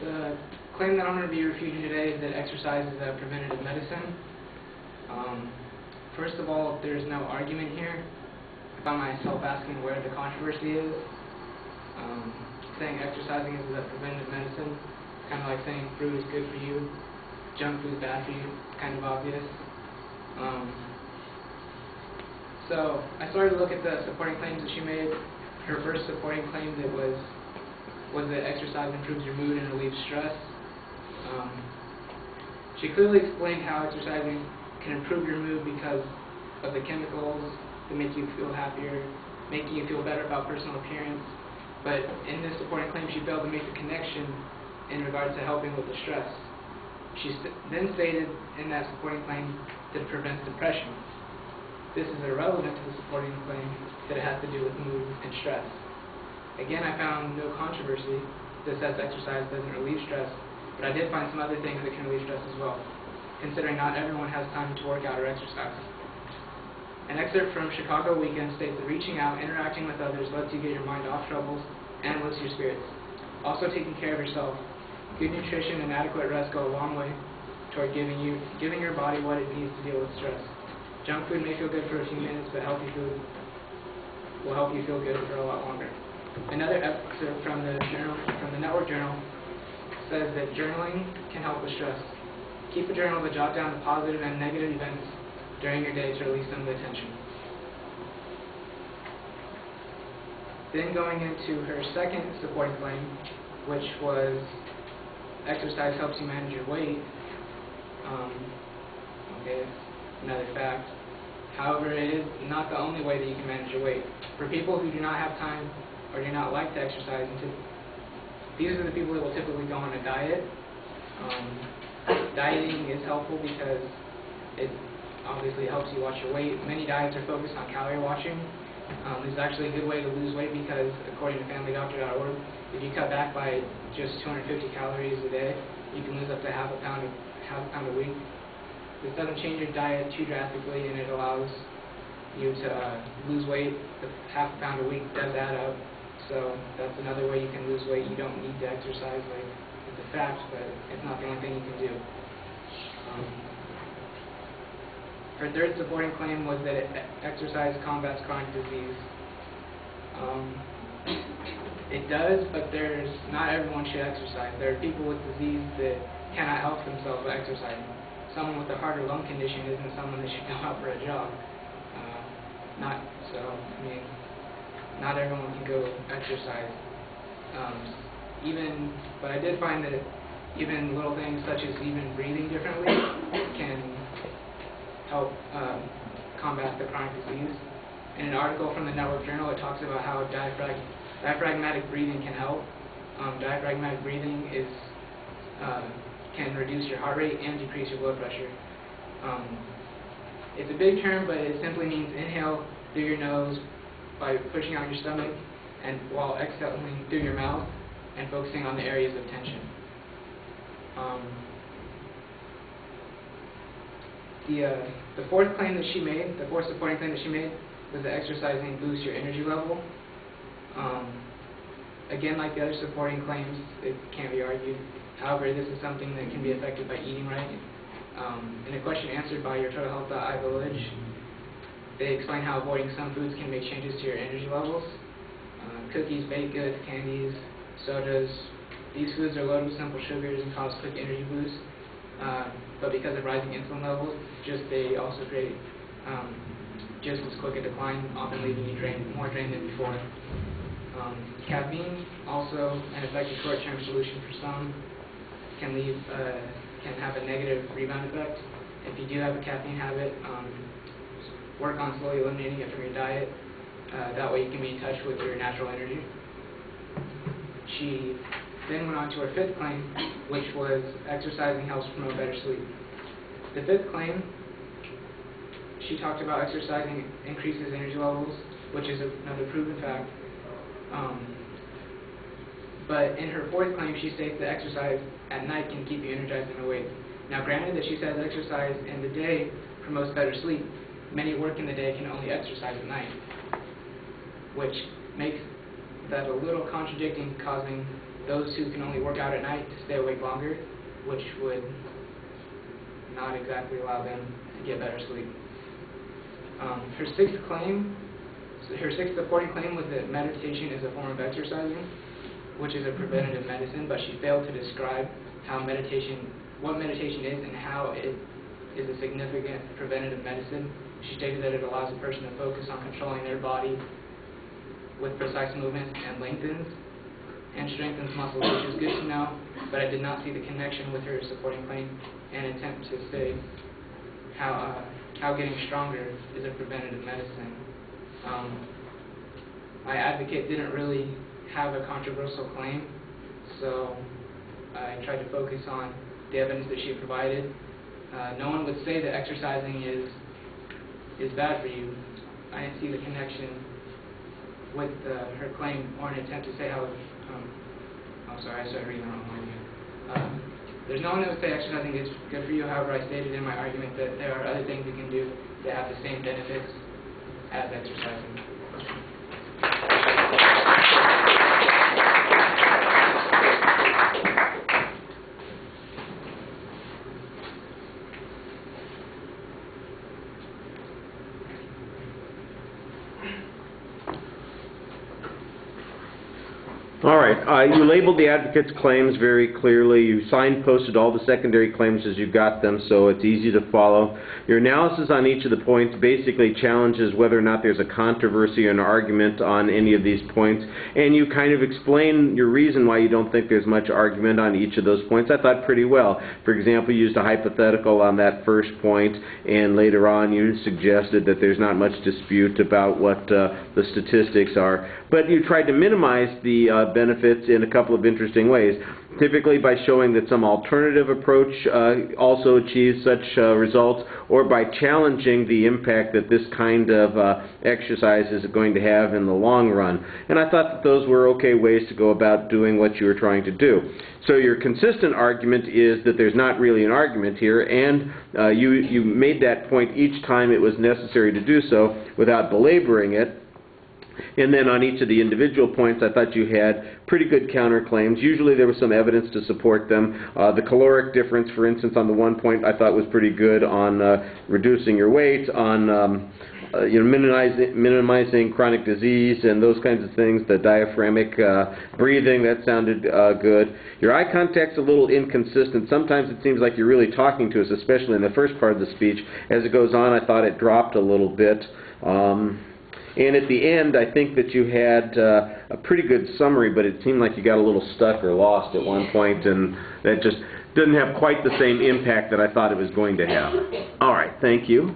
The claim that I'm going to be refuting today is that exercise is a preventative medicine. First of all, there's no argument here. I found myself asking where the controversy is. Saying exercising is a preventative medicine, kind of like saying fruit is good for you, junk food is bad for you, kind of obvious. So I started to look at the supporting claims that she made. Her first supporting claim that was that exercise improves your mood and relieves stress. She clearly explained how exercising can improve your mood because of the chemicals that make you feel happier, making you feel better about personal appearance. But in this supporting claim, she failed to make the connection in regards to helping with the stress. She then stated in that supporting claim that it prevents depression. This is irrelevant to the supporting claim that it has to do with mood and stress. Again, I found no controversy that says exercise doesn't relieve stress, but I did find some other things that can relieve stress as well, considering not everyone has time to work out or exercise. An excerpt from Chicago Weekend states that reaching out, interacting with others lets you get your mind off troubles and lifts your spirits. Also, taking care of yourself. Good nutrition and adequate rest go a long way toward giving your body what it needs to deal with stress. Junk food may feel good for a few minutes, but healthy food will help you feel good for a lot longer. Another excerpt from the Network Journal says that journaling can help with stress. Keep a journal to jot down the positive and negative events during your day to release some of the tension. Then going into her second supporting claim, which was exercise helps you manage your weight. Okay, another fact. However, it is not the only way that you can manage your weight. For people who do not have time or do not like to exercise, these are the people that will typically go on a diet. Dieting is helpful because it obviously helps you watch your weight. Many diets are focused on calorie watching. This is actually a good way to lose weight because, according to FamilyDoctor.org, if you cut back by just 250 calories a day, you can lose up to half a pound a week. This doesn't change your diet too drastically, and it allows you to lose weight. Half a pound a week does add up, so that's another way you can lose weight. You don't need to exercise, like it's a fact, but it's not the only thing you can do. Her third supporting claim was that exercise combats chronic disease. It does, but not everyone should exercise. There are people with disease that cannot help themselves by exercising. Someone with a heart or lung condition isn't someone that should go out for a jog. Not everyone can go exercise. But I did find that even little things such as even breathing differently can help combat the chronic disease. In an article from the Network Journal, it talks about how diaphragmatic breathing can help. Diaphragmatic breathing can reduce your heart rate and decrease your blood pressure. It's a big term, but it simply means inhale through your nose by pushing out your stomach, and while exhaling through your mouth and focusing on the areas of tension. The fourth supporting claim that she made, was that exercising boosts your energy level. Again, like the other supporting claims, it can't be argued. However, this is something that can be affected by eating right. In a question answered by your totalhealth.I village, they explain how avoiding some foods can make changes to your energy levels. Cookies, baked goods, candies, sodas, these foods are loaded with simple sugars and cause quick energy boosts. But because of rising insulin levels, they also create just as quick a decline, often leaving you more drained than before. Caffeine, also an effective short-term solution for some, can have a negative rebound effect. If you do have a caffeine habit, work on slowly eliminating it from your diet. That way you can be in touch with your natural energy. She then went on to her fifth claim, which was exercising helps promote better sleep. The fifth claim, she talked about exercising increases energy levels, which is another proven fact. But in her fourth claim, she states that exercise at night can keep you energized and awake. Now, granted that she says exercise in the day promotes better sleep, many work in the day can only exercise at night, which makes that a little contradicting, causing those who can only work out at night to stay awake longer, which would not exactly allow them to get better sleep. Her sixth supporting claim was that meditation is a form of exercising, which is a preventative medicine, but she failed to describe what meditation is and how it is a significant preventative medicine. She stated that it allows a person to focus on controlling their body with precise movements and lengthens and strengthens muscles, which is good to know, but I did not see the connection with her supporting claim and attempt to say how getting stronger is a preventative medicine. My advocate didn't really have a controversial claim, so I tried to focus on the evidence that she provided. No one would say that exercising is bad for you. I didn't see the connection with her claim or an attempt to say how. I'm sorry, I started reading the wrong line here. There's no one that would say exercising is good for you. However, I stated in my argument that there are other things you can do that have the same benefits as exercising. All right. You labeled the advocate's claims very clearly. You signposted all the secondary claims as you got them, so it's easy to follow. Your analysis on each of the points basically challenges whether or not there's a controversy or an argument on any of these points, and you kind of explain your reason why you don't think there's much argument on each of those points, I thought, pretty well. For example, you used a hypothetical on that first point, and later on you suggested that there's not much dispute about what the statistics are. But you tried to minimize the benefits in a couple of interesting ways, typically by showing that some alternative approach also achieves such results, or by challenging the impact that this kind of exercise is going to have in the long run. And I thought that those were okay ways to go about doing what you were trying to do. So your consistent argument is that there's not really an argument here, and you made that point each time it was necessary to do so without belaboring it. And then on each of the individual points, I thought you had pretty good counterclaims. Usually there was some evidence to support them. The caloric difference, for instance, on the one point, I thought was pretty good on reducing your weight, on minimizing chronic disease and those kinds of things. The diaphragmic breathing, that sounded good. Your eye contact's a little inconsistent. Sometimes it seems like you're really talking to us, especially in the first part of the speech. As it goes on, I thought it dropped a little bit. And at the end, I think that you had a pretty good summary, but it seemed like you got a little stuck or lost at one point, and that just didn't have quite the same impact that I thought it was going to have. All right, thank you.